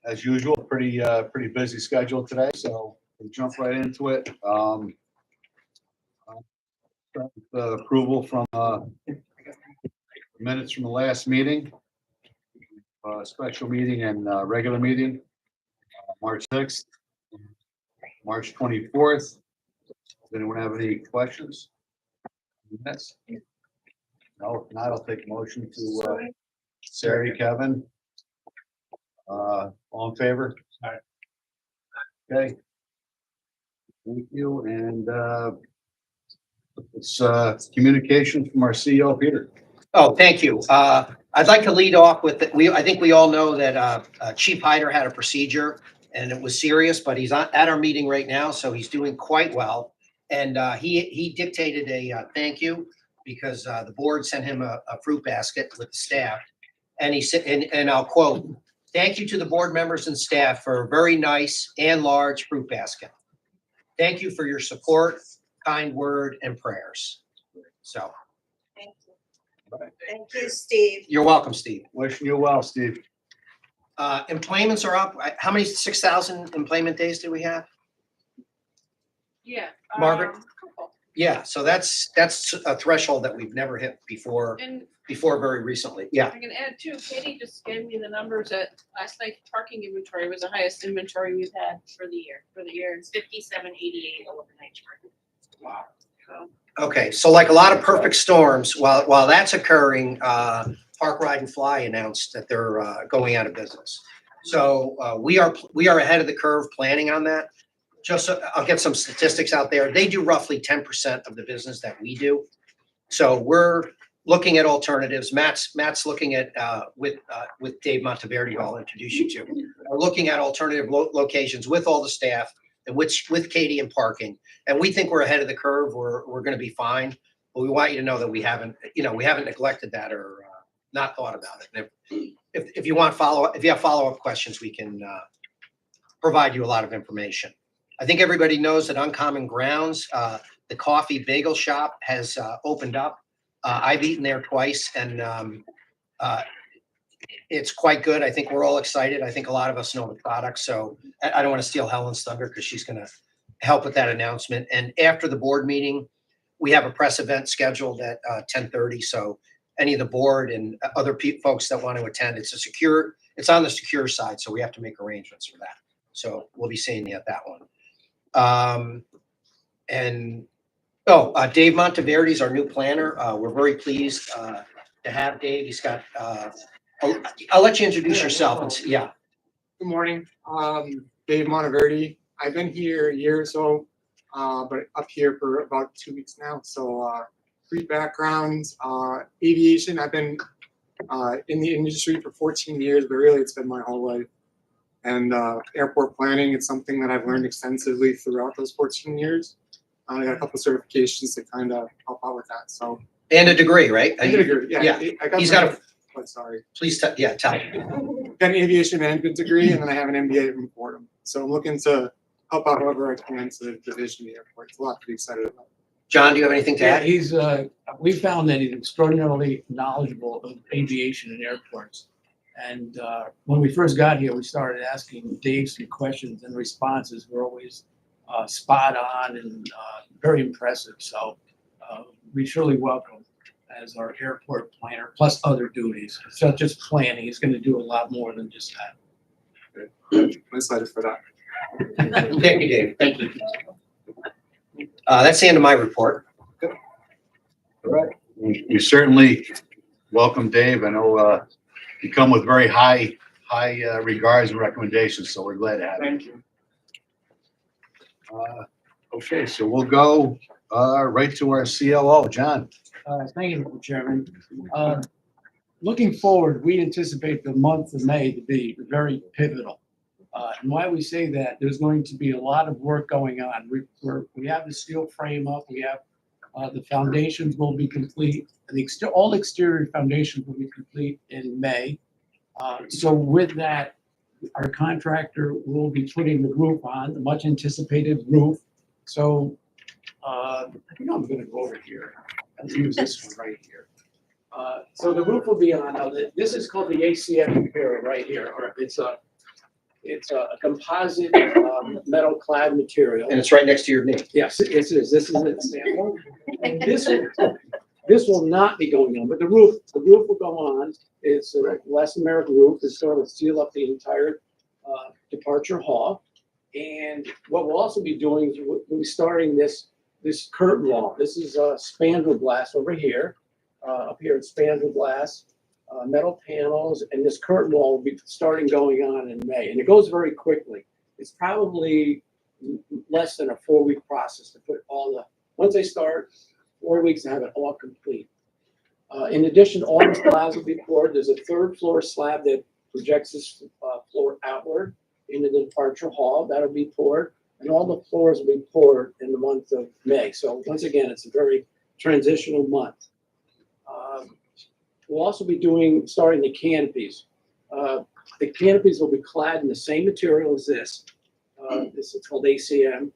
as usual, pretty busy schedule today, so we'll jump right into it. Start with the approval from minutes from the last meeting, special meeting and regular meeting, March 6th, March 24th. Does anyone have any questions? Yes. No, if not, I'll take a motion to Sari, Kevin. All in favor? Aye. Okay. Thank you. And it's communication from our CEO, Peter. Oh, thank you. I'd like to lead off with, I think we all know that Chief Hyder had a procedure and it was serious, but he's at our meeting right now, so he's doing quite well. And he dictated a thank you because the board sent him a fruit basket with the staff. And he said, and I'll quote, "Thank you to the board members and staff for a very nice and large fruit basket. Thank you for your support, kind word, and prayers." So. Thank you. Thank you, Steve. You're welcome, Steve. Wishing you well, Steve. Employments are up. How many 6,000 employment days do we have? Yeah. Margaret? Couple. Yeah, so that's a threshold that we've never hit before And very recently. Yeah. I can add too, Katie just gave me the numbers that last night's parking inventory was the highest inventory we've had for the year. It's 5788 overnight parking. Wow. So Okay, so like a lot of perfect storms, while that's occurring, Park Ride and Fly announced that they're going out of business. So we are ahead of the curve planning on that. Just so I'll get some statistics out there. They do roughly 10% of the business that we do. So we're looking at alternatives. Matt's looking at with Dave Monteverdi, who I'll introduce you to. We're looking at alternative locations with all the staff and with Katie and parking. And we think we're ahead of the curve. We're going to be fine. But we want you to know that we haven't neglected that or not thought about it. And if you want if you have follow-up questions, we can provide you a lot of information. I think everybody knows that Uncommon Grounds, the coffee bagel shop has opened up. I've eaten there twice and it's quite good. I think we're all excited. I think a lot of us know the product. So I don't want to steal Helen's thunder because she's going to help with that announcement. And after the board meeting, we have a press event scheduled at 10:30. So any of the board and other folks that want to attend, it's on the secure side. So we have to make arrangements for that. So we'll be seeing you at that one. Dave Monteverdi is our new planner. We're very pleased to have Dave. He's got, I'll let you introduce yourself. Yeah. Good morning. Dave Monteverdi. I've been here a year or so, but up here for about 2 weeks now. So brief background, aviation. I've been in the industry for 14 years, but really it's been my whole life. And airport planning, it's something that I've learned extensively throughout those 14 years. I got a couple certifications to kind of help out with that. So And a degree, right? I did a degree. Yeah. He's got a. Oh, sorry. Please tell. Tell. Got an aviation management degree, and then I have an MBA from Fordham. So I'm looking to help out however I can to the division of the airport. It's a lot to be excited about. John, do you have anything to add? He's we found that he's extraordinarily knowledgeable of aviation and airports. And when we first got here, we started asking Dave some questions, and the responses were always spot on and very impressive. So we surely welcome as our airport planner, plus other duties. It's not just planning. He's going to do a lot more than just that. I'm excited for that. Thank you, Dave. Thank you. That's the end of my report. All right. We certainly welcome Dave. I know you come with very high regards and recommendations, so we're glad to have you. Thank you. Okay, so we'll go right to our COO, John. Thank you, Mr. Chairman. Looking forward, we anticipate the month of May to be very pivotal. And why we say that, there's going to be a lot of work going on. We have the steel frame up. We have the foundations will be complete. All exterior foundations will be complete in May. So with that, our contractor will be putting the roof on, the much anticipated roof. So I think I'm going to go over here and use this one right here. So the roof will be on. This is called the ACF material right here. Or it's a It's a composite metal clad material. And it's right next to your knee. Yes, it is. This is an example. This will not be going on, but the roof will go on. It's a less American roof. It's going to seal up the entire departure hall. And what we'll also be doing is we'll be starting this curtain wall. This is spandrel glass over here. Up here it's spandrel glass, metal panels, and this curtain wall will be starting going on in May. And it goes very quickly. It's probably less than a 4-week process to put once they start, 4 weeks to have it all complete. In addition, all the slabs will be poured. There's a 3rd floor slab that projects this floor outward into the departure hall. That'll be poured, and all the floors will be poured in the month of May. So once again, it's a very transitional month. We'll also be starting the canopies. The canopies will be clad in the same material as this. This is called ACM.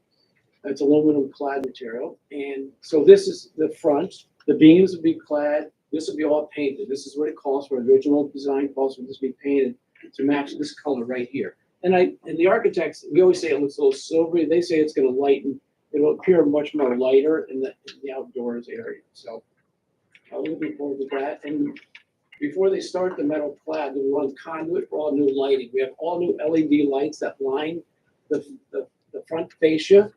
It's aluminum clad material. And so this is the front. The beams will be clad. This will be all painted. This is what it calls for. Original design calls for this to be painted to match this color right here. And the architects, we always say it looks a little silvery. They say it's going to lighten. It'll appear much more lighter in the outdoors area. So I'm looking forward to that. And before they start the metal clad, they run conduit for all new lighting. We have all new LED lights that line the front fascia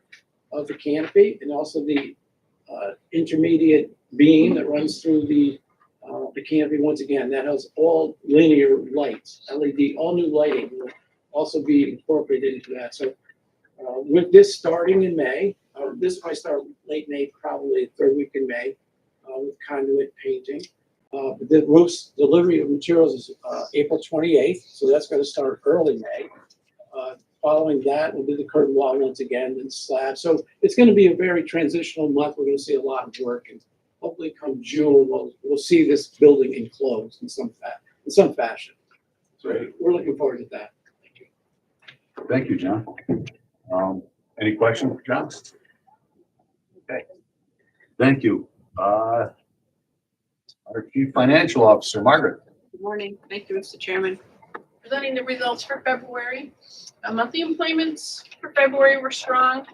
of the canopy, and also the intermediate beam that runs through the canopy. Once again, that has all linear lights, LED, all new lighting will also be incorporated into that. So with this starting in May, this might start late May, probably 3rd week in May, with conduit painting. The roof's delivery of materials is April 28th, so that's going to start early May. Following that, we'll do the curtain wall once again, then slab. So it's going to be a very transitional month. We're going to see a lot of work, and hopefully come June, we'll see this building enclosed in some fashion. So we're looking forward to that. Thank you. Thank you, John. Any questions for John? Okay. Thank you. Our Chief Financial Officer, Margaret. Good morning. Thank you, Mr. Chairman. Presenting the results for February. Monthly employments for February were strong.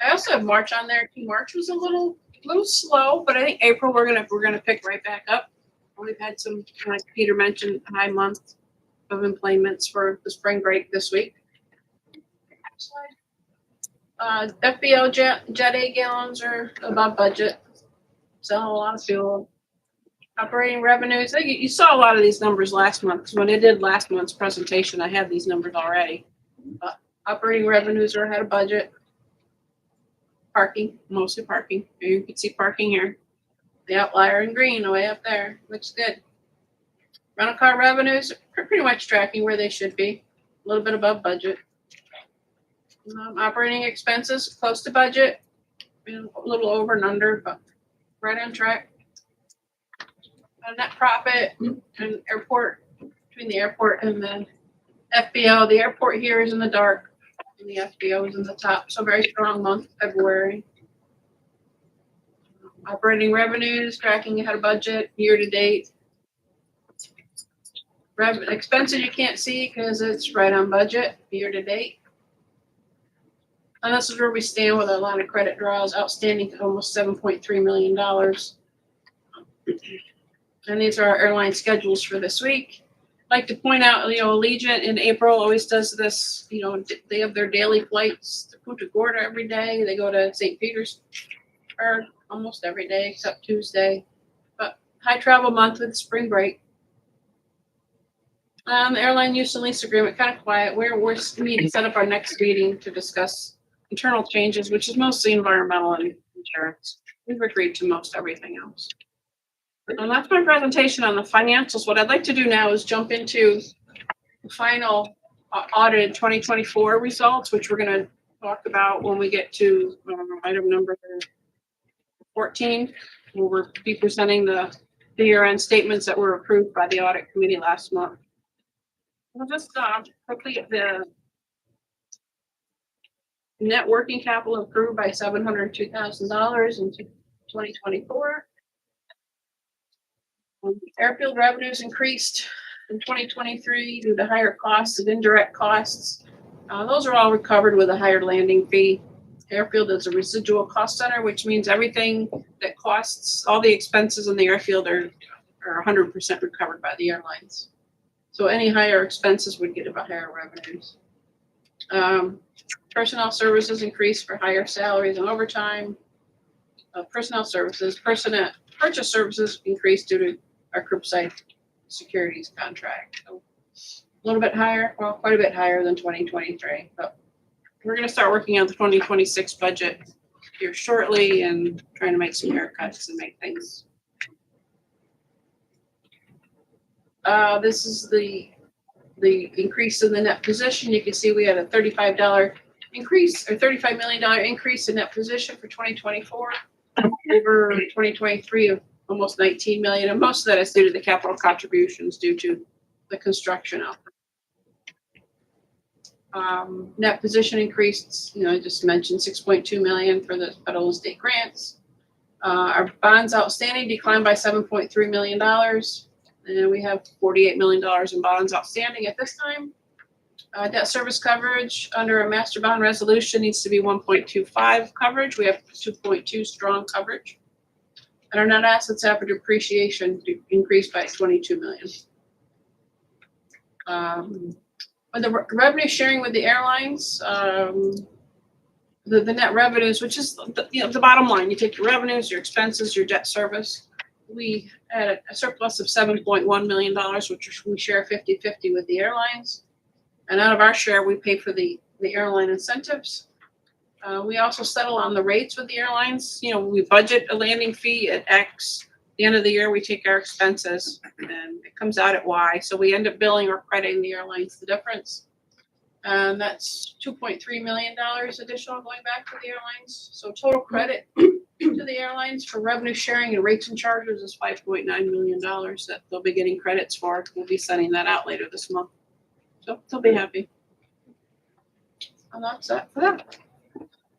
I also have March on there. March was a little slow, but I think April we're gonna pick right back up. We've had some, like Peter mentioned, high month of employments for the spring break this week. FBO Jet A gallons are above budget. Selling a lot of fuel. Operating revenues, you saw a lot of these numbers last month, because when I did last month's presentation, I had these numbers already. Operating revenues are ahead of budget. Parking, mostly parking. You can see parking here. The outlier in green way up there, looks good. Rental car revenues are pretty much tracking where they should be, a little bit above budget. Operating expenses, close to budget, a little over and under, but right on track. Net profit and airport, between the airport and the FBO. The airport here is in the dark and the FBO is in the top. So very strong month, February. Operating revenues tracking ahead of budget year to date. Expenses you can't see because it's right on budget year to date. And this is where we stand with our line of credit draws outstanding to almost $7.3 million. And these are our airline schedules for this week. I'd like to point out, Allegiant in April always does this, they have their daily flights to Punta Gorda every day. They go to St. Petersburg almost every day except Tuesday. But high travel month with spring break. The airline use and lease agreement, kind of quiet. We're set up our next meeting to discuss internal changes, which is mostly environmental and insurance. We've agreed to most everything else. And that's my presentation on the financials. What I'd like to do now is jump into the final audited 2024 results, which we're going to talk about when we get to item number 14, where we'll be presenting the year-end statements that were approved by the audit committee last month. We'll just quickly get the net working capital improved by $702,000 in 2024. Airfield revenues increased in 2023 due to higher costs and indirect costs Those are all recovered with a higher landing fee. Airfield is a residual cost center, which means everything that costs, all the expenses in the airfield are 100% recovered by the airlines. So any higher expenses would get about higher revenues. Personnel services increased for higher salaries and overtime. Personnel services, purchase services increased due to our curbside securities contract. So a little bit higher, well, quite a bit higher than 2023, but we're gonna start working on the 2026 budget here shortly and trying to make some haircuts and make things. This is the increase in the net position. You can see we had a $35 increase or $35 million increase in net position for 2024 over 2023 of almost 19 million. And most of that is due to the capital contributions due to the construction output. Net position increased, I just mentioned 6.2 million for the federal and state grants. Our bonds outstanding declined by $7.3 million. And we have $48 million in bonds outstanding at this time. Debt service coverage under a master bond resolution needs to be 1.25 coverage. We have 2.2 strong coverage. And our net assets after depreciation increased by 22 million. With the revenue sharing with the airlines, the net revenues, which is the bottom line, you take your revenues, your expenses, your debt service. We had a surplus of $7.1 million, which we share 50-50 with the airlines. And out of our share, we pay for the airline incentives. We also settle on the rates with the airlines. We budget a landing fee at X. At the end of the year, we take our expenses and it comes out at Y. So we end up billing or crediting the airlines the difference. And that's $2.3 million additional going back to the airlines. So total credit to the airlines for revenue sharing and rates and charges is $5.9 million that they'll be getting credits for. We'll be sending that out later this month. So they'll be happy. And that's it for that.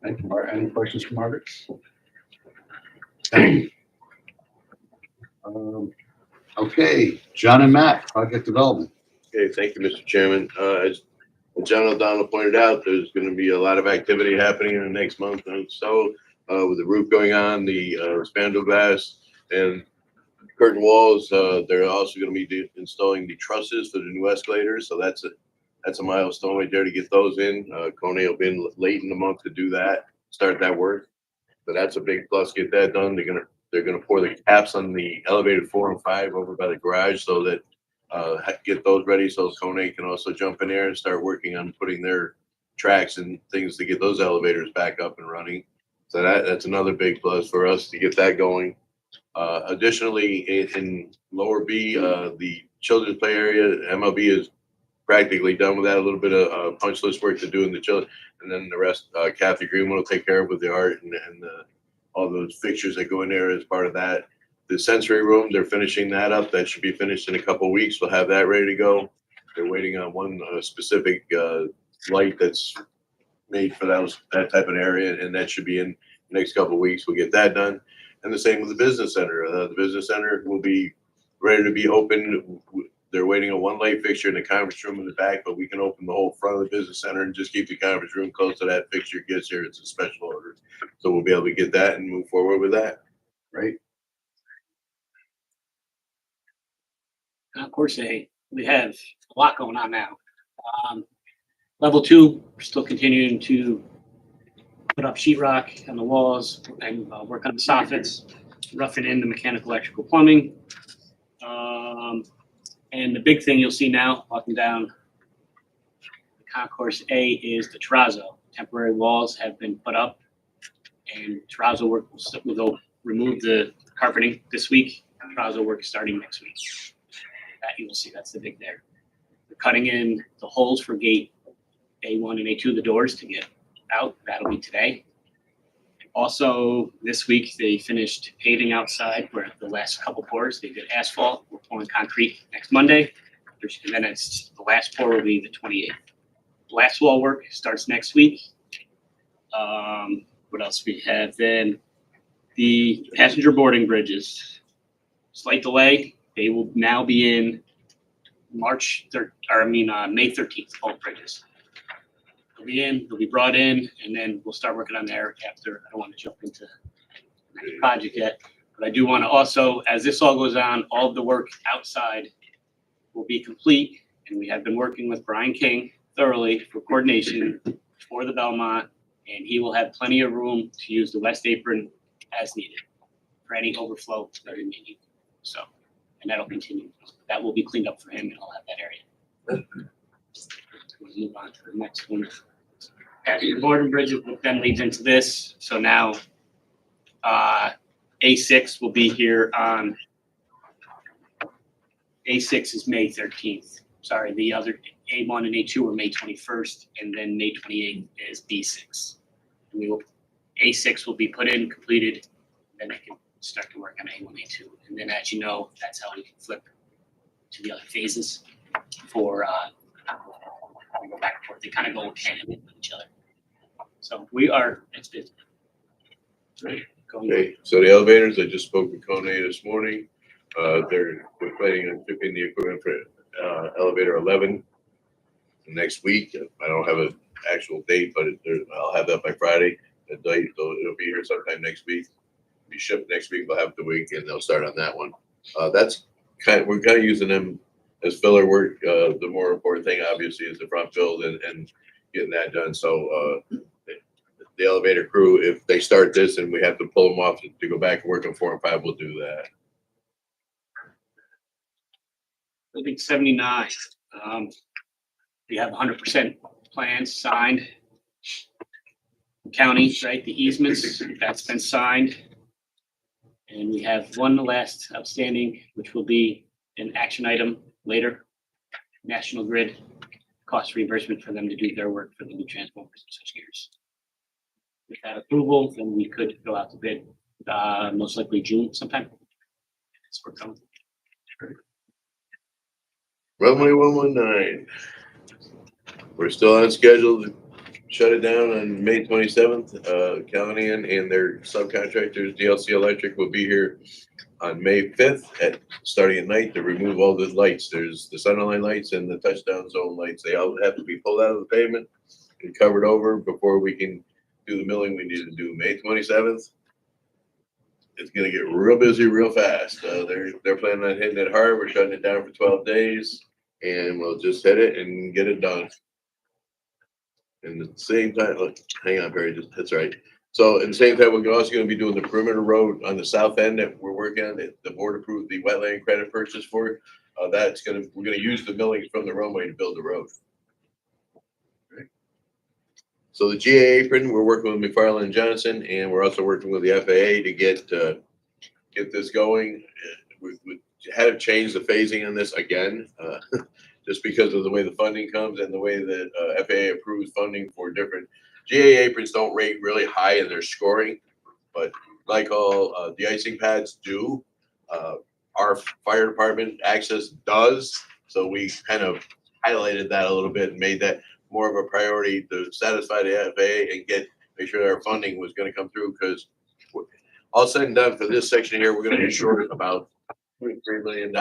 Thank you, Margaret. Any questions for Margaret? Okay, John and Matt, project development. Okay, thank you, Mr. Chairman. As John O'Donnell pointed out, there's going to be a lot of activity happening in the next month or so with the roof going on, the spandrel glass and curtain walls. They're also going to be installing the trusses for the new escalators. So that's a milestone right there to get those in. Kone will be in late in the month to do that, start that work. So that's a big plus. Get that done. They're gonna pour the caps on the elevator 4 and 5 over by the garage so that get those ready so Kone can also jump in there and start working on putting their tracks and things to get those elevators back up and running. So that's another big plus for us to get that going. Additionally, in lower B, the children's play area, MLB is practically done with that. A little bit of punch list work to do in the children, and then the rest, Kathy Greenwood will take care of with the art and all those fixtures that go in there as part of that. The sensory room, they're finishing that up. That should be finished in a couple of weeks. We'll have that ready to go. They're waiting on one specific light that's made for that type of area, and that should be in the next couple of weeks. We'll get that done. And the same with the business center. The business center will be ready to be open. They're waiting on one light fixture in the conference room in the back, but we can open the whole front of the business center and just keep the conference room close to that fixture gets here. It's a special order. So we'll be able to get that and move forward with that. Right? Of course, we have a lot going on now. Level 2, we're still continuing to put up sheetrock on the walls and work on the soffits, roughing in the mechanical, electrical, plumbing. And the big thing you'll see now, walking down the concourse A, is the terrazzo. Temporary walls have been put up, and terrazzo work will remove the carpeting this week. Terrazzo work is starting next week. That you will see, that's the big there. We're cutting in the holes for gate A1 and A2, the doors to get out. That'll be today. Also, this week they finished paving outside where the last couple pours. They did asphalt. We're pouring concrete next Monday. And then the last pour will be the 28th. Blast wall work starts next week. What else we have then? The passenger boarding bridges. Slight delay. They will now be in May 13th, both bridges. they'll be in, they'll be brought in, and then we'll start working on there after. I don't want to jump into the next project yet, but I do want to also, as this all goes on, all of the work outside will be complete, and we have been working with Brian King thoroughly for coordination for the Belmont, and he will have plenty of room to use the west apron as needed for any overflow that we may need. So, and that'll continue. That will be cleaned up for him, and I'll have that area. We'll move on to the next one. The board and bridges then leads into this. So now, A6 will be here on. A6 is May 13th. Sorry, the other A1 and A2 are May 21st, and then May 28th is B6. And we will, A6 will be put in, completed, then they can start to work on A1, A2. And then, as you know, that's how we can flip to the other phases for, we go back and forth. They kind of go hand in hand with each other. So we are, it's busy. Right. Going Okay, so the elevators, I just spoke with Kone this morning. We're planning on shipping the equipment for elevator 11 next week. I don't have an actual date, but I'll have that by Friday. The date, so it'll be here sometime next week. Be shipped next week. We'll have the week, and they'll start on that one. That's we're kind of using them as filler work. The more important thing, obviously, is the front build and getting that done. So the elevator crew, if they start this and we have to pull them off to go back and work on 4 and 5, we'll do that. I think 79. We have 100% plans signed. County, right? The easements, that's been signed. And we have one last outstanding, which will be an action item later. National Grid cost reimbursement for them to do their work for the new transformers and such gears. With that approval, then we could go out to bid, most likely June sometime. That's where we're going. Runway 119. We're still on schedule to shut it down on May 27th. County and their subcontractors, DLC Electric, will be here on May 5th starting at night to remove all the lights. There's the Sunline lights and the touchdown zone lights. They all have to be pulled out of the pavement and covered over before we can do the milling we need to do. May 27th. It's gonna get real busy real fast. They're planning on hitting it hard. We're shutting it down for 12 days, and we'll just hit it and get it done. And at the same time, look, hang on, Barry, that's right. So at the same time, we're also gonna be doing the perimeter road on the south end that we're working on, that the board approved the wetland credit purchase for. We're gonna use the millings from the runway to build the road. Right. So the GA apron, we're working with McFarland and Johnson, and we're also working with the FAA to get this going. We had to change the phasing on this again. Just because of the way the funding comes and the way that FAA approves funding for different GA aprons don't rate really high in their scoring, but like all de-icing pads do, our fire department access does. So we kind of highlighted that a little bit and made that more of a priority to satisfy the FAA and make sure our funding was going to come through, because all said and done for this section here, we're going to be short about $3 million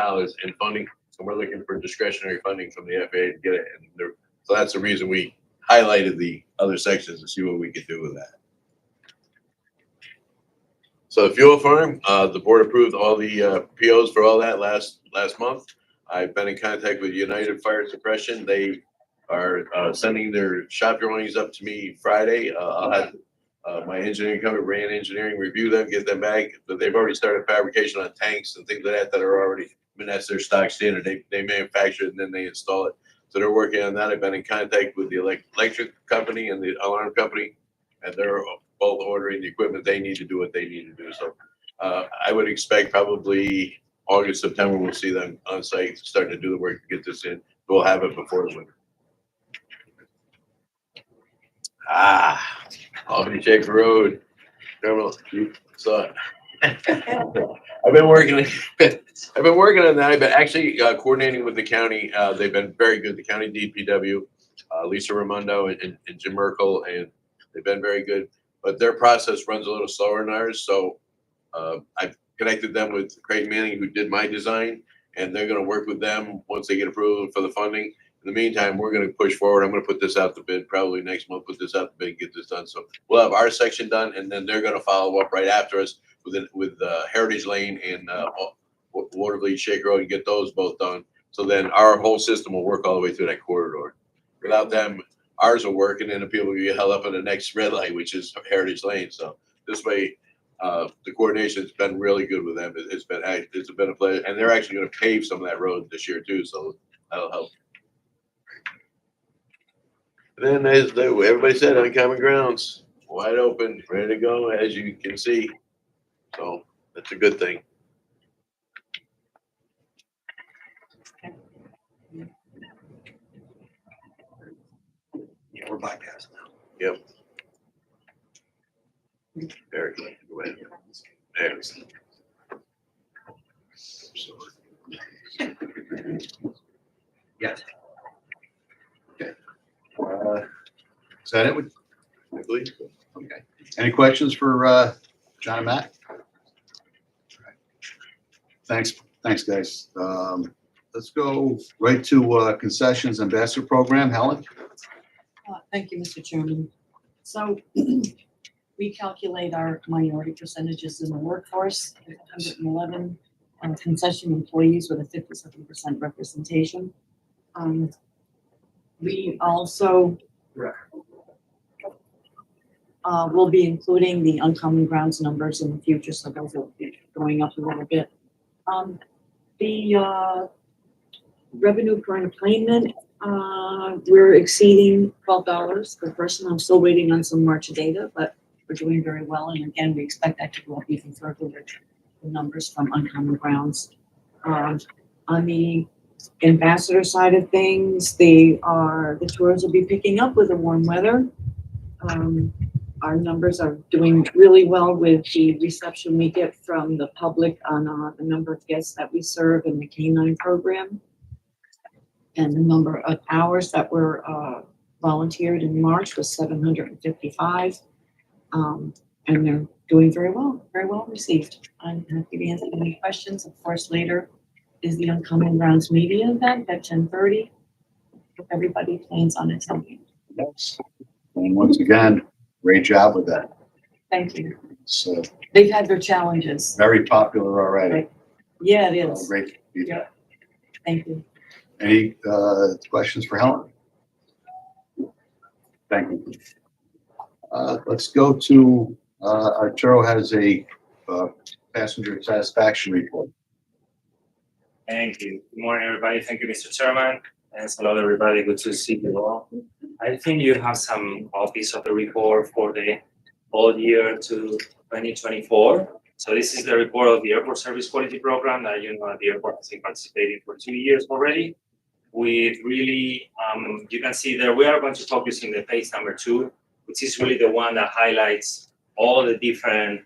in funding. So we're looking for discretionary funding from the FAA to get it. And so that's the reason we highlighted the other sections to see what we could do with that. So the fuel farm, the board approved all the POs for all that last month. I've been in contact with United Fire Suppression. They are sending their shop drawings up to me Friday. I'll have my engineering company, Rand Engineering, review them, get them back. But they've already started fabrication on tanks and things like that that are already, I mean, that's their stock standard. They manufacture it and then they install it. So they're working on that. I've been in contact with the electric company and the alarm company, and they're both ordering the equipment they need to do what they need to do. So I would expect probably August, September, we'll see them on site starting to do the work to get this in. We'll have it before the winter. Albany Shaker Road. Terminal, you saw it. I've been working on that. I've been actually coordinating with the county. They've been very good. The county DPW, Lisa Raimondo and Jim Merkel, and they've been very good. But their process runs a little slower than ours. So I've connected them with Craig Manning, who did my design, and they're going to work with them once they get approval for the funding In the meantime, we're gonna push forward. I'm gonna put this out to bid probably next month, put this out to bid, get this done. So we'll have our section done and then they're gonna follow up right after us with Heritage Lane and Waterville Shaker Road and get those both done. So then our whole system will work all the way through that corridor. Without them, ours will work and then the people will get held up in the next red light, which is Heritage Lane. So this way, the coordination's been really good with them. It's been a pleasure. And they're actually gonna pave some of that road this year too, so that'll help. And then as everybody said, Uncommon Grounds, wide open, ready to go, as you can see. So that's a good thing. Yeah, we're bypassing now. Yep. Very good. Go ahead. There. Yes. Is that it? I believe so. Okay. Any questions for John and Matt? Thanks, guys. Let's go right to concessions ambassador program. Helen? Thank you, Mr. Chairman. So we calculate our minority percentages in the workforce, 111 concession employees with a 57% representation. We also will be including the Uncommon Grounds numbers in the future, so those will be going up a little bit. The revenue per enplanement, we're exceeding $12 per person. I'm still waiting on some March data, but we're doing very well. And again, we expect that to go up even further with the numbers from Uncommon Grounds. On the ambassador side of things, the tours will be picking up with the warm weather. Our numbers are doing really well with the reception we get from the public on the number of guests that we serve in the K-9 program. And the number of hours that were volunteered in March was 755. And they're doing very well received. I'm happy to answer any questions. Of course, later is the Uncommon Grounds media event at 10:30. If everybody plans on attending. Yes. And once again, great job with that. Thank you. So They've had their challenges. very popular already. Right. Yeah, it is. Great feedback. Thank you. Any questions for Helen? Thank you. Let's go to Arturo has a passenger satisfaction report. Thank you. Good morning, everybody. Thank you, Mr. Chairman. And hello, everybody. Good to see you all. I think you have some copies of the report for the whole year to 2024. So this is the report of the Airport Service Quality Program that the airport has been participating for 2 years already. With really, you can see there, we are going to focus in the page number 2, which is really the one that highlights all the different,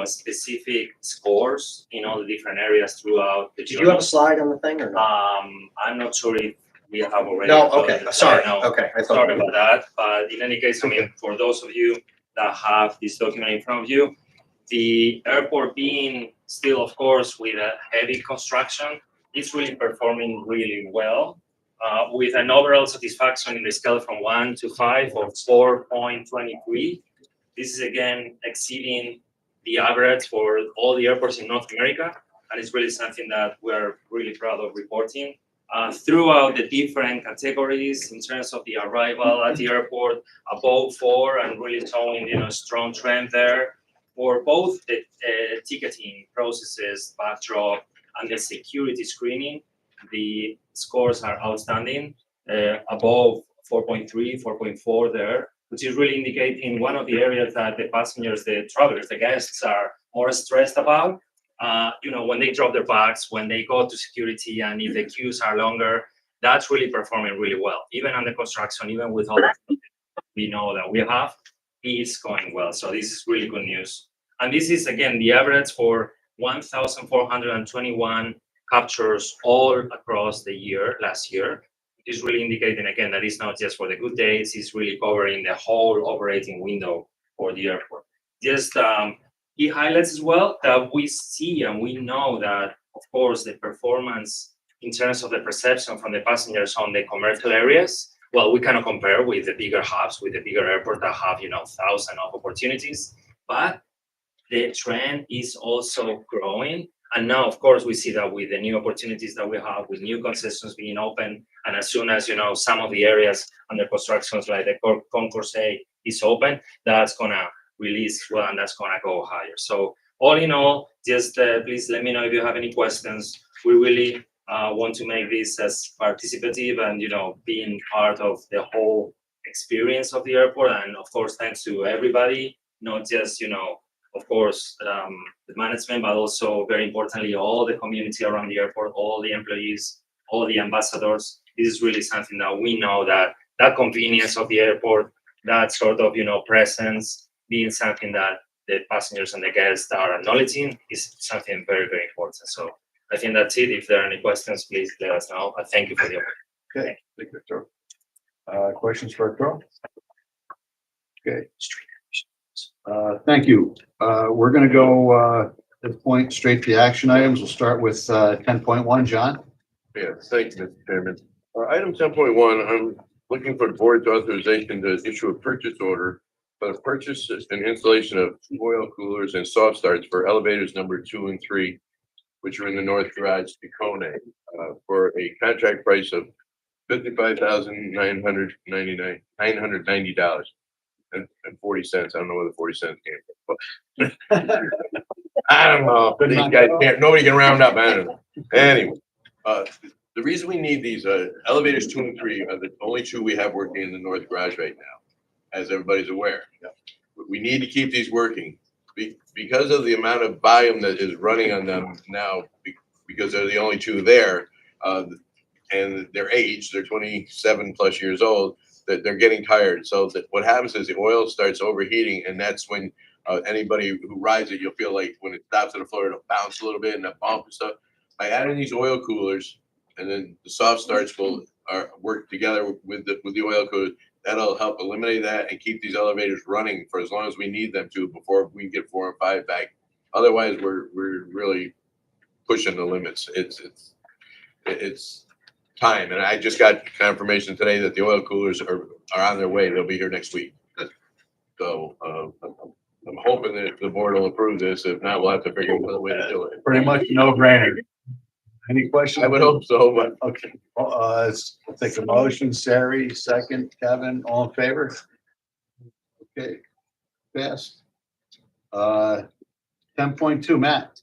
specific scores in all the different areas throughout the Did you have a slide on the thing or not? I'm not sure if we have already. No, okay, sorry, No, okay. I thought sorry about that, but in any case, for those of you that have this document in front of you, the airport being still, of course, with a heavy construction, it's really performing really well, with an overall satisfaction in the scale from 1 to 5 of 4.23. This is again exceeding the average for all the airports in North America, and it's really something that we're really proud of reporting. Throughout the different categories in terms of the arrival at the airport, above 4, and really showing a strong trend there. For both the ticketing processes, backdrop, and the security screening, the scores are outstanding, above 4.3, 4.4 there, which is really indicating one of the areas that the passengers, the travelers, the guests are more stressed about. When they drop their bags, when they go to security, and if the queues are longer, that's really performing really well. Even under construction, even with all the we know that we have, is going well. So this is really good news. And this is, again, the average for 1,421 captures all across the year, last year. It is really indicating, again, that it's not just for the good days, it's really covering the whole operating window for the airport. Just key highlights as well that we see and we know that, of course, the performance in terms of the perception from the passengers on the commercial areas, well, we cannot compare with the bigger hubs, with the bigger airport that have, thousands of opportunities. But the trend is also growing. And now, of course, we see that with the new opportunities that we have, with new concessions being open, and as soon as, some of the areas under constructions like the Concourse A is open, that's gonna release well, and that's gonna go higher. So all in all, just please let me know if you have any questions. We really want to make this as participative and, being part of the whole experience of the airport. And of course, thanks to everybody, not just, of course, the management, but also very importantly, all the community around the airport, all the employees, all the ambassadors. This is really something that we know that convenience of the airport, that sort of, presence, being something that the passengers and the guests are acknowledging is something very, very important. So I think that's it. If there are any questions, please let us know. But thank you for the opportunity. Okay, thank you, Arturo. Questions for Arturo? Okay. Thank you. We're gonna go, at this point, straight to the action items. We'll start with, 10.1, John. Yeah, thank you, Mr. Chairman. Item 10.1, I'm looking for the board's authorization to issue a purchase order for the purchase and installation of oil coolers and soft starts for elevators number 2 and 3, which are in the North Garage, Tacone, for a contract price of $55,990. And 40 cents. I don't know where the 40 cents came from. But I don't know. These guys can't, nobody can round up. I don't know. Anyway, the reason we need these elevators 2 and 3 are the only 2 we have working in the North Garage right now, as everybody's aware. We need to keep these working because of the amount of volume that is running on them now, because they're the only 2 there, and their age, they're 27 plus years old. That they're getting tired. So that what happens is the oil starts overheating, and that's when anybody who rides it, you'll feel like when it stops on the floor, it'll bounce a little bit and that bump and stuff. By adding these oil coolers, and then the soft starts will work together with the oil cooler. That'll help eliminate that and keep these elevators running for as long as we need them to before we can get 4 and 5 back. Otherwise, we're really pushing the limits. It's time, and I just got confirmation today that the oil coolers are on their way. They'll be here next week. So I'm hoping that the board will approve this. If not, we'll have to figure out another way to do it. Pretty much no brainer. Any questions? I would hope so, but Okay, let's take a motion. Sari, second. Kevin, all in favor? Okay, passed. 10.2, Matt.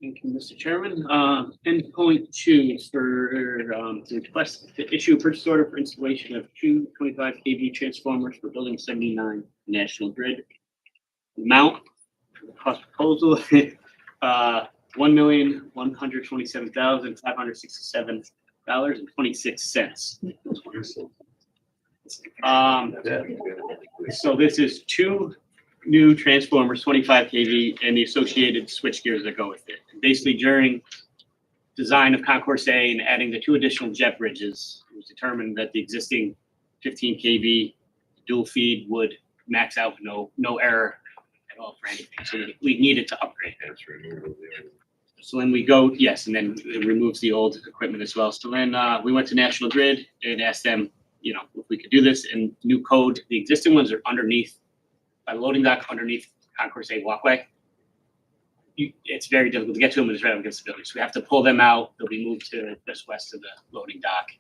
Thank you, Mr. Chairman. 10.2 is for the request to issue a purchase order for installation of 2 25 kV transformers for Building 79 National Grid. Amount for the cost proposal, $1,127,567.26. So this is 2 new transformers, 25 kV, and the associated switch gears that go with it. Basically, during design of Concourse A and adding the 2 additional jet bridges, it was determined that the existing 15 kV dual feed would max out, no error at all for anything. So we needed to upgrade. So then we go, yes, and then it removes the old equipment as well. So then we went to National Grid and asked them, if we could do this, and new code. The existing ones are underneath, by loading dock underneath Concourse A walkway. It's very difficult to get to them when it's right up against the building. So we have to pull them out. They'll be moved to just west of the loading dock.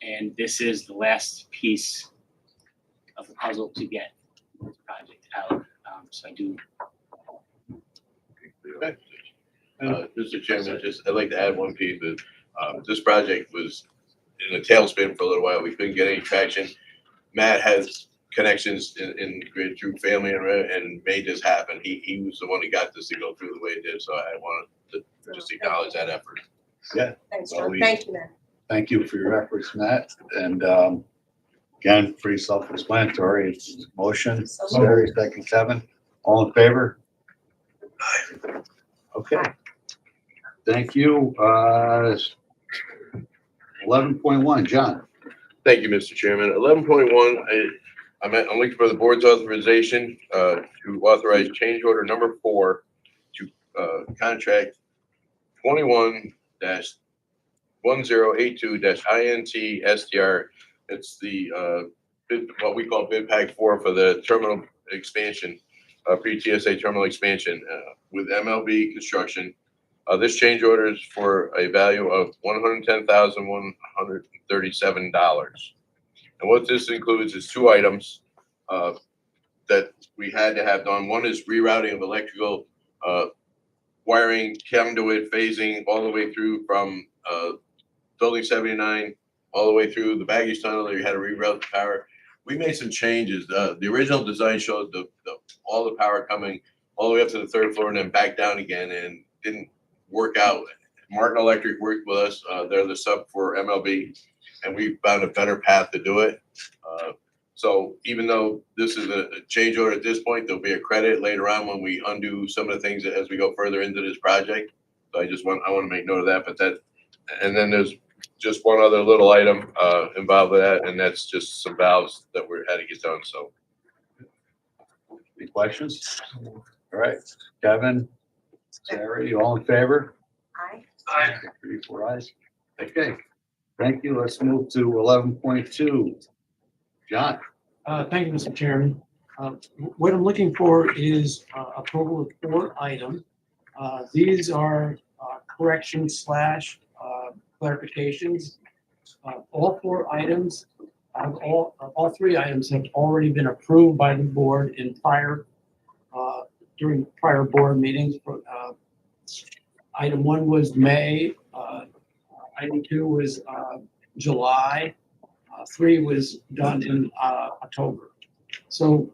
And this is the last piece of the puzzle to get this project out. So I do. Mr. Chairman, I'd like to add one piece. This project was in a tailspin for a little while. We couldn't get any traction. Matt has connections in grid through family and made this happen. He was the one who got this to go through the way it did. So I wanted to just acknowledge that effort. Yeah. Thanks, Well, John. Thank you, Matt. Thank you for your efforts, Matt. And again, pretty self-explanatory. It's motion. Sari, second. Kevin, all in favor? Okay. Thank you. 11.1, John. Thank you, Mr. Chairman. 11.1, I'm looking for the board's authorization to authorize change order number 4 to contract 21-1 1082-INT-STR. It's the bid, what we call bid pack 4 for the terminal expansion, pre-TSA terminal expansion with MLB Construction. This change order is for a value of $110,137. And what this includes is 2 items that we had to have done. One is rerouting of electrical wiring, conduit, phasing all the way through from Building 79 all the way through the baggage tunnel. You had to reroute the power. We made some changes. The original design showed all the power coming all the way up to the 3rd floor and then back down again, and didn't work out. Martin Electric worked with us. They're the sub for MLB, and we found a better path to do it. So even though this is a change order at this point, there'll be a credit later on when we undo some of the things as we go further into this project. So I want to make note of that. But and then there's just one other little item involved with that, and that's just some valves that we had to get done. So, Any questions? All right, Kevin, Sarah, you all in favor? Aye. 3, 4 ayes. Okay, thank you. Let's move to 11.2. John? Thank you, Mr. Chairman. What I'm looking for is approval of 4 items. These are corrections / clarifications. All 4 items, all 3 items have already been approved by the board in during prior board meetings. Item 1 was May, item 2 was July, 3 was done in October. So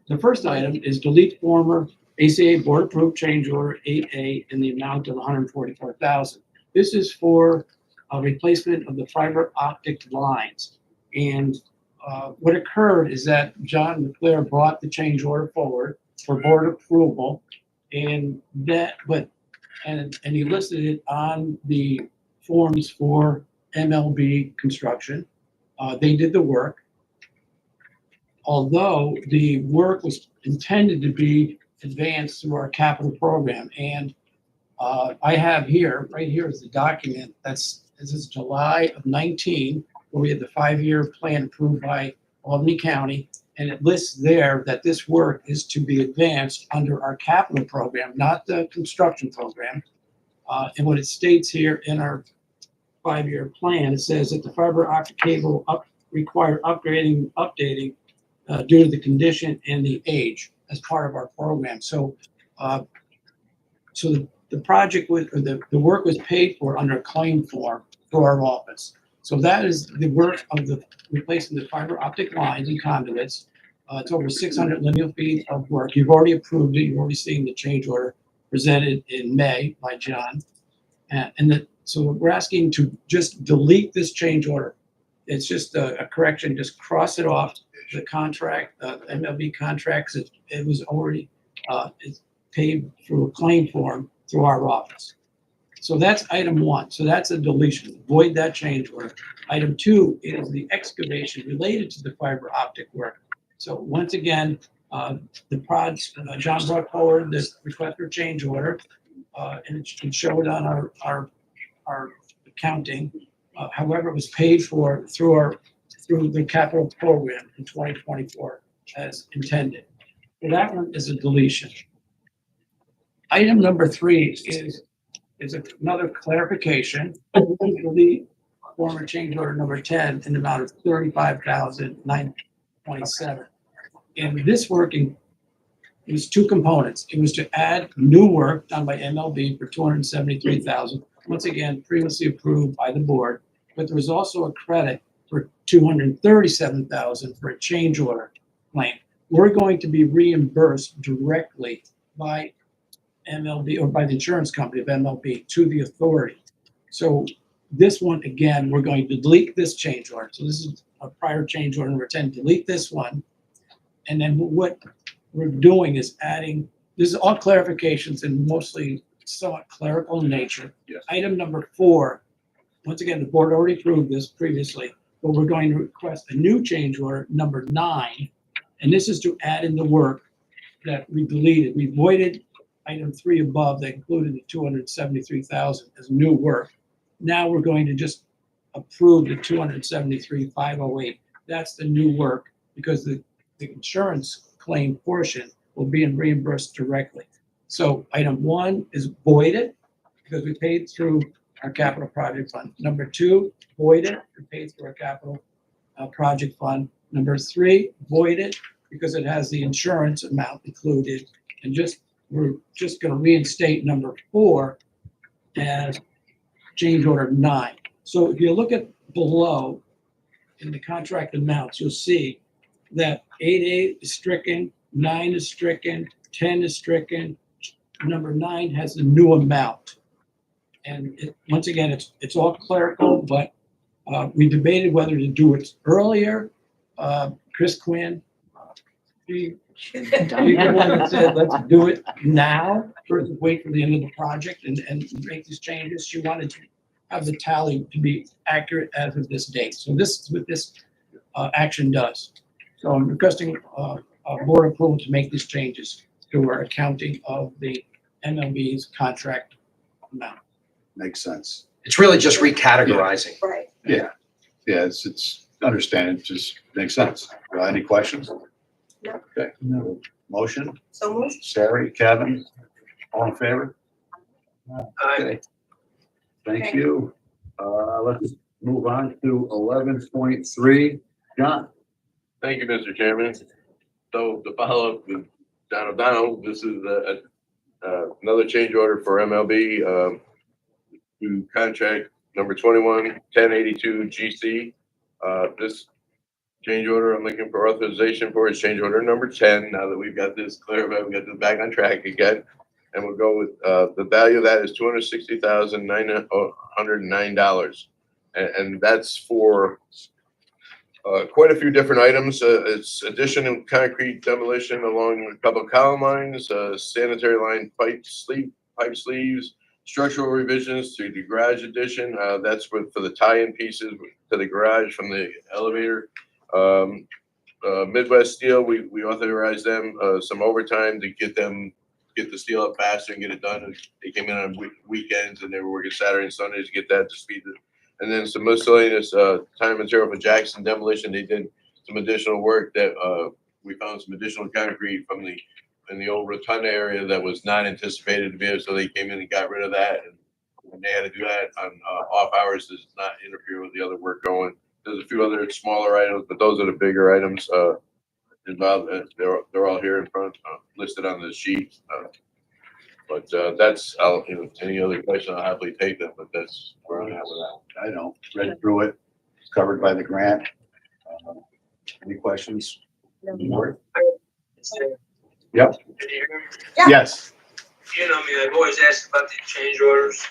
the first item is delete former ACA board approved change order 8A in the amount of $144,000. This is for a replacement of the fiber optic lines. And what occurred is that John McClure brought the change order forward for board approval, and he listed it on the forms for MLB Construction. They did the work. Although the work was intended to be advanced through our capital program, and I have here, right here is the document this is July of 19, where we had the 5-year plan approved by Albany County, and it lists there that this work is to be advanced under our capital program, not the construction program. And what it states here in our 5-year plan, it says that the fiber optic cable require updating due to the condition and the age as part of our program. So, the project the work was paid for under a claim form for our office. So that is the work of replacing the fiber optic lines and conduits. It's over 600 linear feet of work. You've already approved it. You've already seen the change order presented in May by John. So we're asking to just delete this change order. It's just a correction, just cross it off the contract, MLB contracts. It was already it's paid through a claim form through our office. So that's item 1. So that's a deletion. Void that change order. Item 2 is the excavation related to the fiber optic work. So once again, John brought forward this request for change order, and it showed on our accounting. However, it was paid for through the capital program in 2024 as intended. So that one is a deletion. Item number 3 is another clarification. Delete former change order number 10 in the amount of $35,927. And this working, it was 2 components. It was to add new work done by MLB for $273,000. Once again, previously approved by the board, but there was also a credit for $237,000 for a change order claim. We're going to be reimbursed directly by MLB or by the insurance company of MLB to the authority. So this one, again, we're going to delete this change order. So this is a prior change order number 10, delete this one. And then what we're doing is adding, this is all clarifications and mostly somewhat clerical in nature. Yes. Item number 4, once again, the board already approved this previously, but we're going to request a new change order number 9. And this is to add in the work that we deleted. We voided item 3 above that included the $273,000 as new work. Now we're going to just approve the 273,508. That's the new work because the insurance claim portion will be reimbursed directly. So item 1 is voided because we paid through our capital project fund. Number 2, voided, we paid through our capital project fund. Number 3, voided because it has the insurance amount included. And we're just going to reinstate number 4 as change order 9. So if you look at below in the contract amounts, you'll see that 8A is stricken, 9 is stricken, 10 is stricken. Number 9 has the new amount. And once again, it's all clerical, but we debated whether to do it earlier. Chris Quinn, he the one that said, let's do it now, versus wait for the end of the project and make these changes. She wanted to have the tally to be accurate as of this date. So this is what this action does. So I'm requesting board approval to make these changes to our accounting of the MLB's contract amount. Makes sense. It's really just recategorizing. Right. Yeah, it's understanding, it just makes sense. Any questions? No. Okay, motion, So moved. Sari, Kevin, all in favor? Okay. Thank you. Let's move on to 11.3. John? Thank you, Mr. Chairman. So to follow up with Donald, this is another change order for MLB to contract number 21-1082 GC. This change order I'm looking for authorization for is change order number 10. Now that we've got this clarified, we got this back on track again. And we'll go with the value of that is $260,909. And that's for quite a few different items. It's addition of concrete demolition along a couple of column lines, sanitary line pipe sleeves, structural revisions to the garage addition. That's for the tie-in pieces to the garage from the elevator. Midwest Steel, we authorized them some overtime to get the steel up faster and get it done. They came in on weekends and they were working Saturday and Sunday to get that to speed. And then some miscellaneous time and material for Jackson demolition. They did some additional work that we found some additional concrete in the old rotunda area that was not anticipated to be there. So they came in and got rid of that. And when they had to do that on off hours, does not interfere with the other work going. There's a few other smaller items, but those are the bigger items involved. They're all here in front, listed on the sheet. But that's, any other question, I'll happily take them, but that's where I'm at with that. I know, read through it, it's covered by the grant. Any questions? Board? Yep. Can you hear me? Yeah. Yes. You know me, I've always asked about the change orders.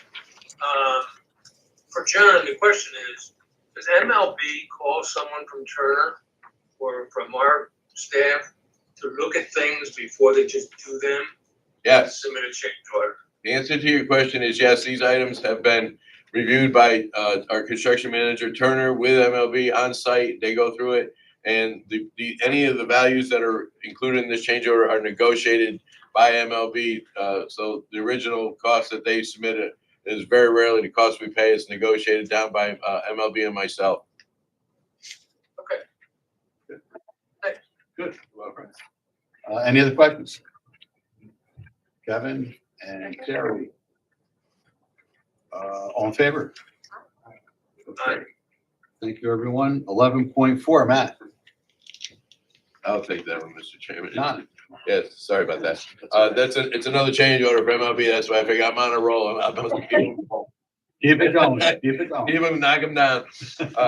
For John, the question is, does MLB call someone from Turner or from our staff to look at things before they just do them? Yes. Submit a change order. The answer to your question is yes, these items have been reviewed by our construction manager Turner with MLB on site. They go through it, and any of the values that are included in this change order are negotiated by MLB. So the original cost that they submitted is very rarely the cost we pay. It's negotiated down by MLB and myself. Okay. Good. Any other questions? Kevin and Terry. All in favor? Okay. Thank you, everyone. 11.4, Matt. I'll take that one, Mr. Chairman. John. Yes, sorry about that. It's another change order for MLB. That's why I figure I'm on a roll. Keep it going. Keep it going. Keep him, knock him down.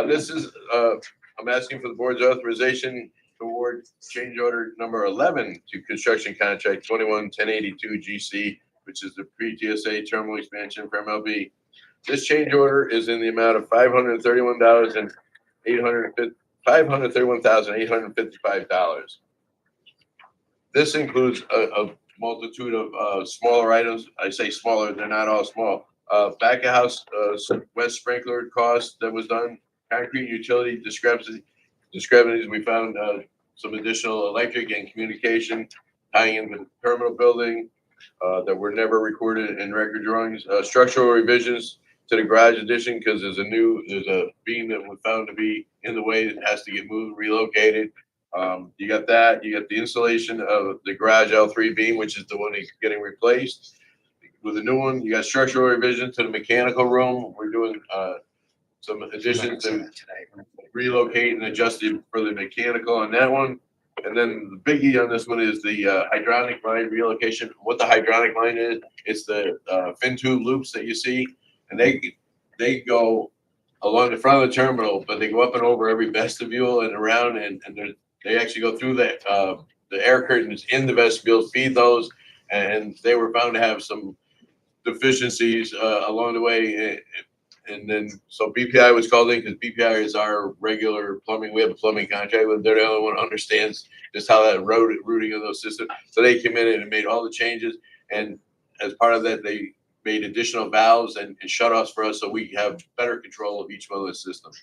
This is, I'm asking for the board's authorization to award change order number 11 to construction contract 21-1082 GC, which is the pre-TSA terminal expansion for MLB. This change order is in the amount of $531,855. This includes a multitude of smaller items. I say smaller, they're not all small. Back of house, west sprinkler cost that was done, concrete utility discrepancies. We found some additional electric and communication tying in with the terminal building that were never recorded in record drawings. Structural revisions to the garage addition because there's a beam that was found to be in the way that has to get moved, relocated. You got that, you got the installation of the garage L3 beam, which is the one that's getting replaced. With the new one, you got structural revision to the mechanical room. We're doing, some additions to relocate and adjust it for the mechanical on that one. And then the biggie on this one is the hydronic line relocation. What the hydronic line is, it's the fin tube loops that you see, and they go along the front of the terminal, but they go up and over every vestibule and around, and they actually go through the air curtains in the vestibule, feed those, and they were found to have some deficiencies along the way. And then, so BPI was called in because BPI is our regular plumbing. We have a plumbing contract with them. They're the only one who understands just how that routing of those systems. So they came in and made all the changes. And as part of that, they made additional valves and shutoffs for us so we have better control of each one of the systems.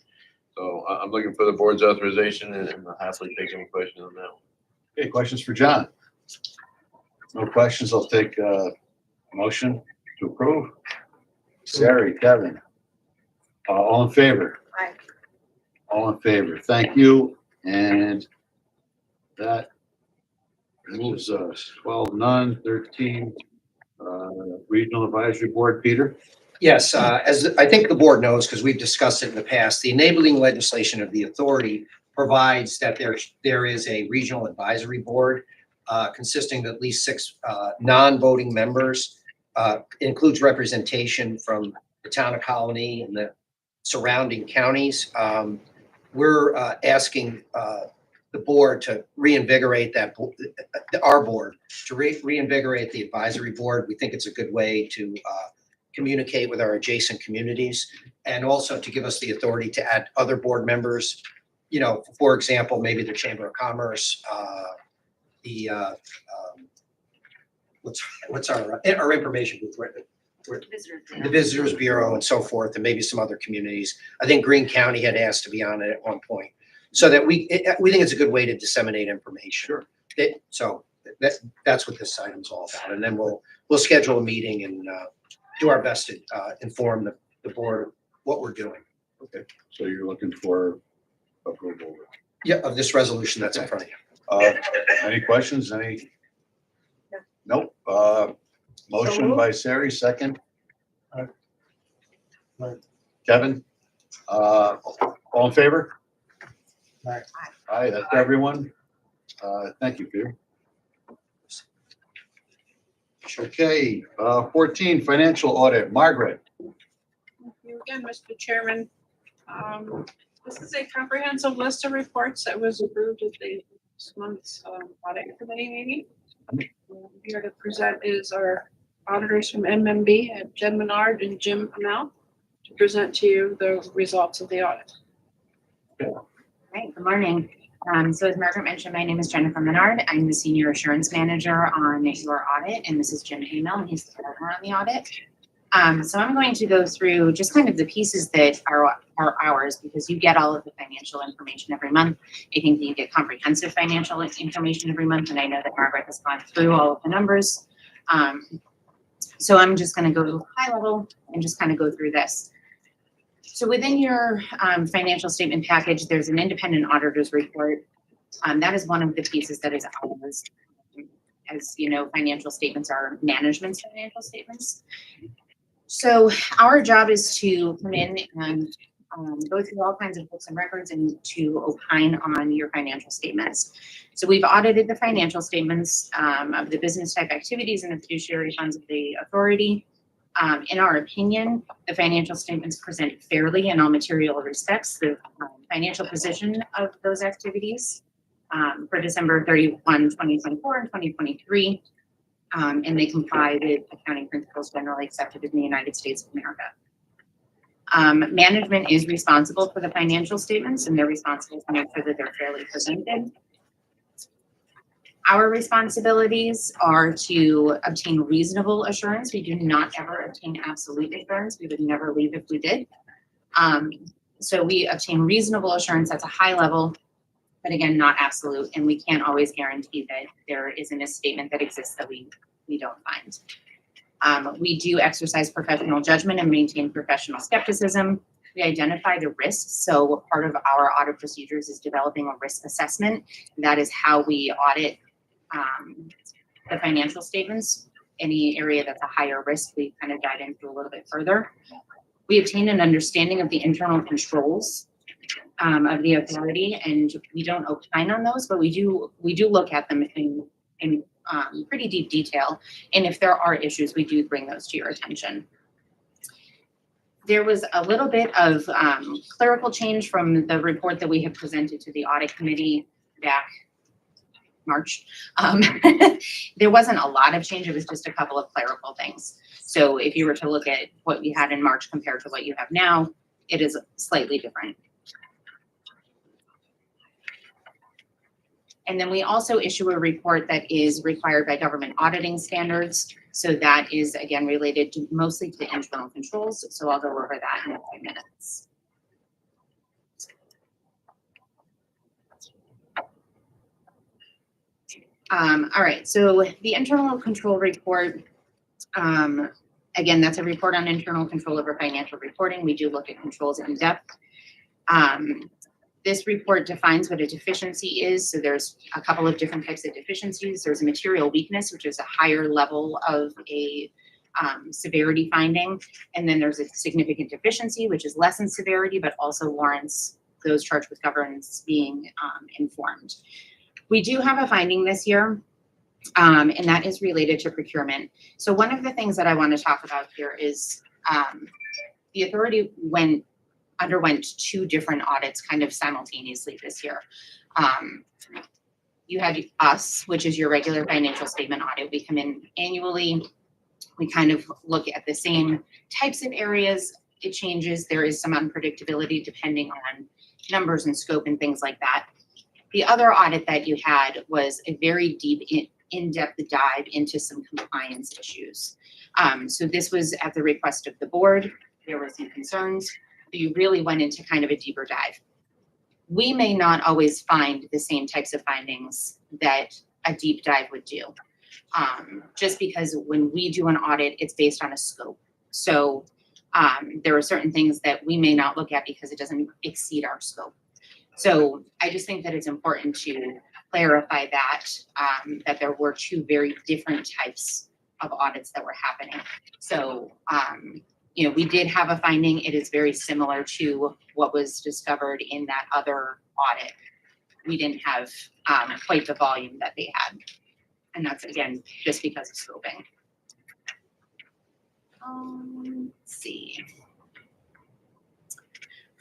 So I'm looking for the board's authorization and I'll happily take any questions on that one. Okay, questions for John? No questions. I'll take a motion to approve. Sari, Kevin. All in favor? Aye. All in favor. Thank you. And that moves us 12, none, 13. Regional Advisory Board, Peter? Yes, as I think the board knows, because we've discussed it in the past, the enabling legislation of the authority provides that there is a regional advisory board consisting of at least 6 non-voting members. Includes representation from the town of Albany and the surrounding counties. We're asking the board to reinvigorate our board, to reinvigorate the advisory board. We think it's a good way to communicate with our adjacent communities and also to give us the authority to add other board members. You know, for example, maybe the Chamber of Commerce, what's our information booth, right? The Visitors Bureau and so forth, and maybe some other communities. I think Greene County had asked to be on it at one point, so that we think it's a good way to disseminate information. Sure. So that's what this item's all about, and then we'll schedule a meeting and do our best to inform the board of what we're doing. Okay, so you're looking for approval. Yeah, of this resolution that's in front of you. Any questions? Nope. Motion by Sari, second. Kevin? All in favor? Aye. Aye, that's everyone. Thank you, Peter. Okay, 14, financial audit. Margaret? Thank you again, Mr. Chairman. This is a comprehensive list of reports that was approved at this month's audit committee meeting. Here to present is our auditors from MMB, Jen Menard and Jim Amell, to present to you the results of the audit. Right, good morning. So as Margaret mentioned, my name is Jennifer Menard. I'm the Senior Assurance Manager on your audit, and this is Jim Amell, and he's the partner on the audit. So I'm going to go through just kind of the pieces that are ours, because you get all of the financial information every month. I think that you get comprehensive financial information every month, and I know that Margaret has gone through all of the numbers. So I'm just going to go high level and just kind of go through this. So within your financial statement package, there's an independent auditor's report. That is one of the pieces that is ours. As you know, financial statements are management's financial statements. So our job is to come in and go through all kinds of books and records and to opine on your financial statements. So we've audited the financial statements of the business type activities and the fiduciary funds of the authority. In our opinion, the financial statements present fairly in all material respects the financial position of those activities for December 31, 2024 and 2023. And they comply with accounting principles generally accepted in the United States of America. Management is responsible for the financial statements, and they're responsible to make sure that they're fairly presented. Our responsibilities are to obtain reasonable assurance. We do not ever obtain absolute assurance. We would never leave if we did. So we obtain reasonable assurance that's a high level, but again, not absolute. And we can't always guarantee that there is a misstatement that exists that we don't find. We do exercise professional judgment and maintain professional skepticism. We identify the risks. So part of our audit procedures is developing a risk assessment. That is how we audit the financial statements. Any area that's a higher risk, we kind of dive into a little bit further. We obtain an understanding of the internal controls of the authority, and we don't opine on those, but we do look at them in pretty deep detail. And if there are issues, we do bring those to your attention. There was a little bit of clerical change from the report that we had presented to the audit committee back March. There wasn't a lot of change. It was just a couple of clerical things. So if you were to look at what we had in March compared to what you have now, it is slightly different. And then we also issue a report that is required by government auditing standards. So that is, again, related to mostly to internal controls. So I'll go over that in a few minutes. All right, so the internal control report, again, that's a report on internal control over financial reporting. We do look at controls in depth. This report defines what a deficiency is. So there's a couple of different types of deficiencies. There's a material weakness, which is a higher level of a severity finding. And then there's a significant deficiency, which is less in severity, but also warrants those charged with governance being informed. We do have a finding this year, and that is related to procurement. So one of the things that I want to talk about here is the authority underwent two different audits kind of simultaneously this year. You had us, which is your regular financial statement audit. We come in annually. We kind of look at the same types of areas. It changes. There is some unpredictability depending on numbers and scope and things like that. The other audit that you had was a very deep, in-depth dive into some compliance issues. So this was at the request of the board. There were some concerns. You really went into kind of a deeper dive. We may not always find the same types of findings that a deep dive would do. Just because when we do an audit, it's based on a scope. So there are certain things that we may not look at because it doesn't exceed our scope. So I just think that it's important to clarify that, that there were two very different types of audits that were happening. So, you know, we did have a finding. It is very similar to what was discovered in that other audit. We didn't have quite the volume that they had. And that's, again, just because of scoping. Let's see.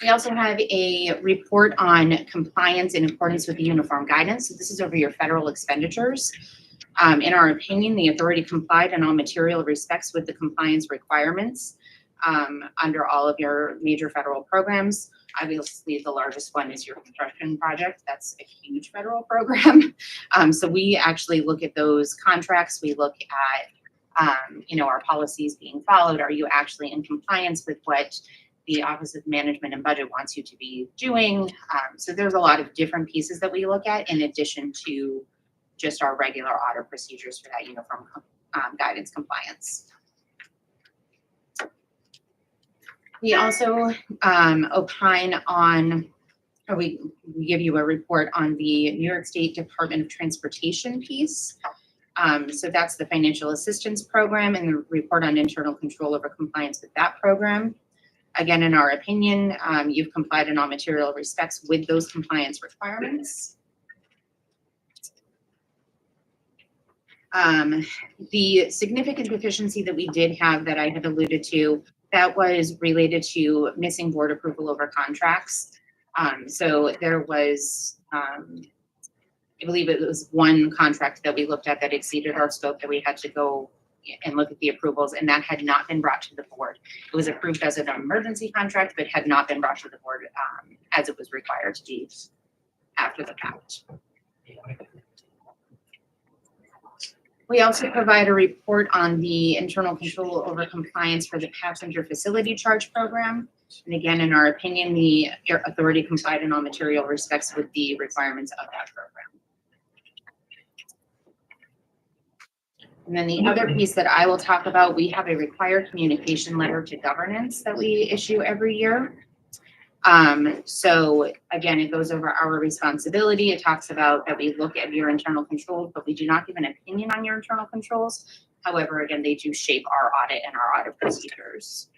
We also have a report on compliance in accordance with the uniform guidance. So this is over your federal expenditures. In our opinion, the authority complied in all material respects with the compliance requirements under all of your major federal programs. Obviously, the largest one is your construction project. That's a huge federal program. So we actually look at those contracts. We look at, you know, our policies being followed. Are you actually in compliance with what the Office of Management and Budget wants you to be doing? So there's a lot of different pieces that we look at in addition to just our regular audit procedures for that uniform guidance compliance. We also opine on, or we give you a report on the New York State Department of Transportation piece. So that's the financial assistance program and the report on internal control over compliance with that program. Again, in our opinion, you've complied in all material respects with those compliance requirements. The significant deficiency that we did have that I had alluded to, that was related to missing board approval over contracts. So there was, I believe it was one contract that we looked at that exceeded our scope that we had to go and look at the approvals, and that had not been brought to the board. It was approved as an emergency contract, but had not been brought to the board as it was required to be after the fact. We also provide a report on the internal control over compliance for the passenger facility charge program. And again, in our opinion, the authority complied in all material respects with the requirements of that program. And then the other piece that I will talk about, we have a required communication letter to governance that we issue every year. So again, it goes over our responsibility. It talks about that we look at your internal controls, but we do not give an opinion on your internal controls. However, again, they do shape our audit and our audit procedures.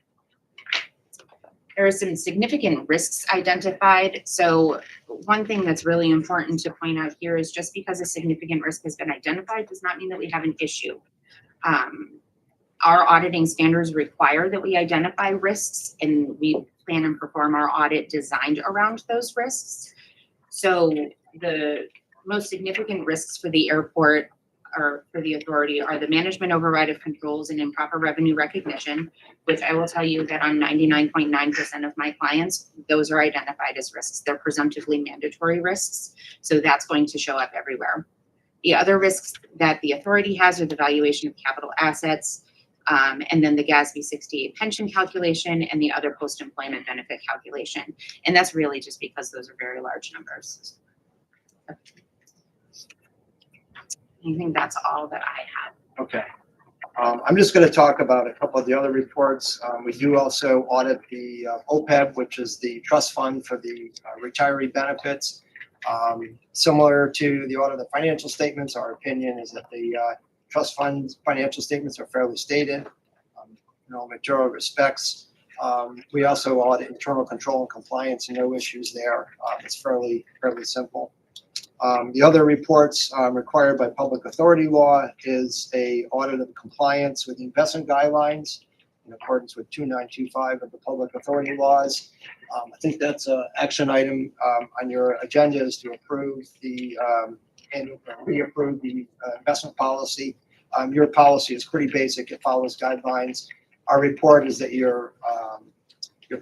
There are some significant risks identified. So one thing that's really important to point out here is just because a significant risk has been identified does not mean that we have an issue. Our auditing standards require that we identify risks, and we plan and perform our audit designed around those risks. So the most significant risks for the airport or for the authority are the management override of controls and improper revenue recognition, which I will tell you that on 99.9% of my clients, those are identified as risks. They're presumptively mandatory risks. So that's going to show up everywhere. The other risks that the authority has are the valuation of capital assets, and then the GASB 68 pension calculation and the other post-employment benefit calculation. And that's really just because those are very large numbers. I think that's all that I have. Okay. I'm just going to talk about a couple of the other reports. We do also audit the OPEB, which is the trust fund for the retiree benefits. Similar to the audit of the financial statements, our opinion is that the trust fund's financial statements are fairly stated in all material respects. We also audit internal control and compliance, and no issues there. It's fairly simple. The other reports required by public authority law is a audit of compliance with the investment guidelines in accordance with 2925 of the public authority laws. I think that's an action item on your agenda, is to approve the and reapprove the investment policy. Your policy is pretty basic. It follows guidelines. Our report is that your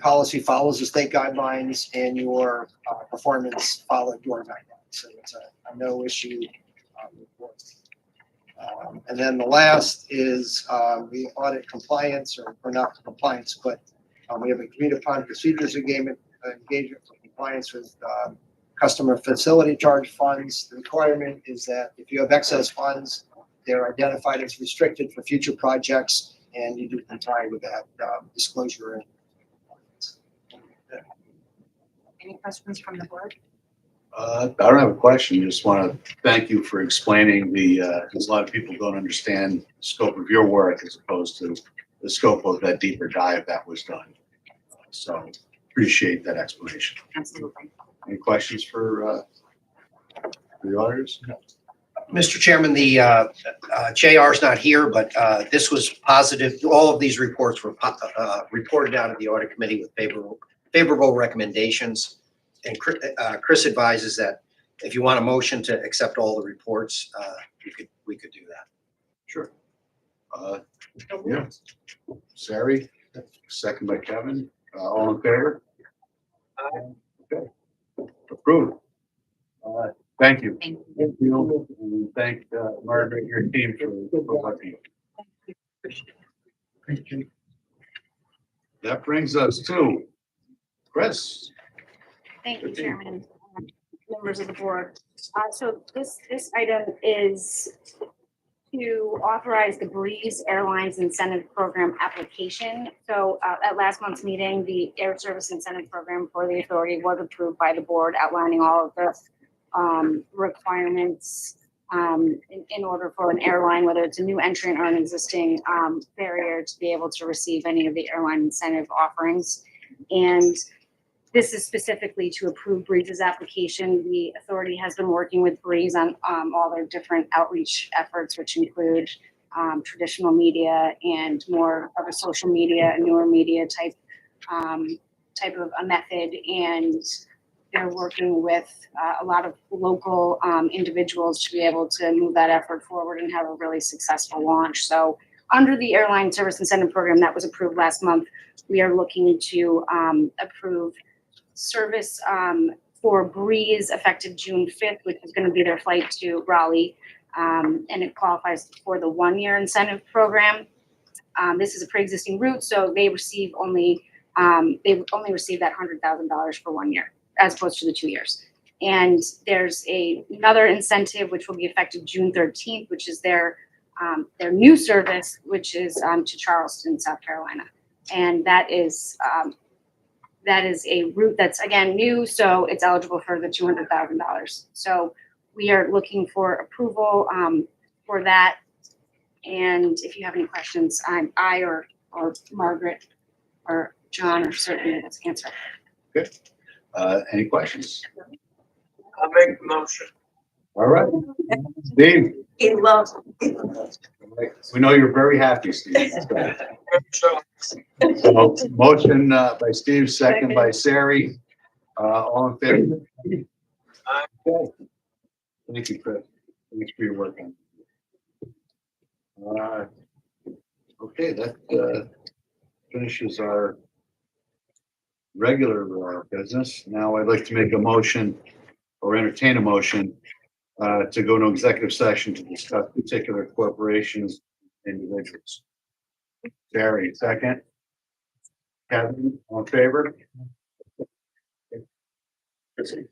policy follows the state guidelines and your performance followed your guidelines. So it's a no issue report. And then the last is we audit compliance, or not compliance, but we have agreed upon procedures engagement for compliance with customer facility charge funds. The requirement is that if you have excess funds, they're identified as restricted for future projects, and you do comply with that disclosure. Any questions from the board? I don't have a question. Just want to thank you for explaining because a lot of people don't understand the scope of your work as opposed to the scope of that deeper dive that was done. So appreciate that explanation. Absolutely. Any questions for the auditors? Mr. Chairman, the JR's not here, but this was positive. All of these reports were reported out of the audit committee with favorable recommendations. And Chris advises that if you want a motion to accept all the reports, we could do that. Sure. Yeah. Sari, second by Kevin. All in favor? Okay. Approved. Thank you. Thank Thank you. And thank Margaret, your team for working. Thank you. That brings us to Chris. Thank you, Chairman, members of the board. So this item is to authorize the Breeze Airlines Incentive Program application. So at last month's meeting, the Air Service Incentive Program for the authority was approved by the board, outlining all of the requirements in order for an airline, whether it's a new entrant or an existing carrier, to be able to receive any of the airline incentive offerings. And this is specifically to approve Breeze's application. The authority has been working with Breeze on all their different outreach efforts, which include traditional media and more of a social media, a newer media type of a method. And they're working with a lot of local individuals to be able to move that effort forward and have a really successful launch. So under the Airline Service Incentive Program that was approved last month, we are looking to approve service for Breeze effective June 5th, which is going to be their flight to Raleigh, and it qualifies for the 1-year incentive program. This is a pre-existing route, so they receive only receive that $100,000 for 1 year, as opposed to the 2 years. And there's another incentive which will be effective June 13th, which is their their new service, which is to Charleston, South Carolina. And that is a route that's, again, new, so it's eligible for the $200,000. So we are looking for approval for that. And if you have any questions, I or Margaret or John are certainly able to answer. Any questions? I'll make the motion. All right. Steve, He loves it. we know you're very happy, Steve. So, So, motion by Steve, second by Sari. All in favor? Aye. Okay. Thank you, Chris. Thanks for your work on it. Okay, that finishes our regular business. Now I'd like to make a motion or entertain a motion to go into executive session to discuss particular corporations, individuals. Barry, second. Kevin, all in favor? Okay, good to see you.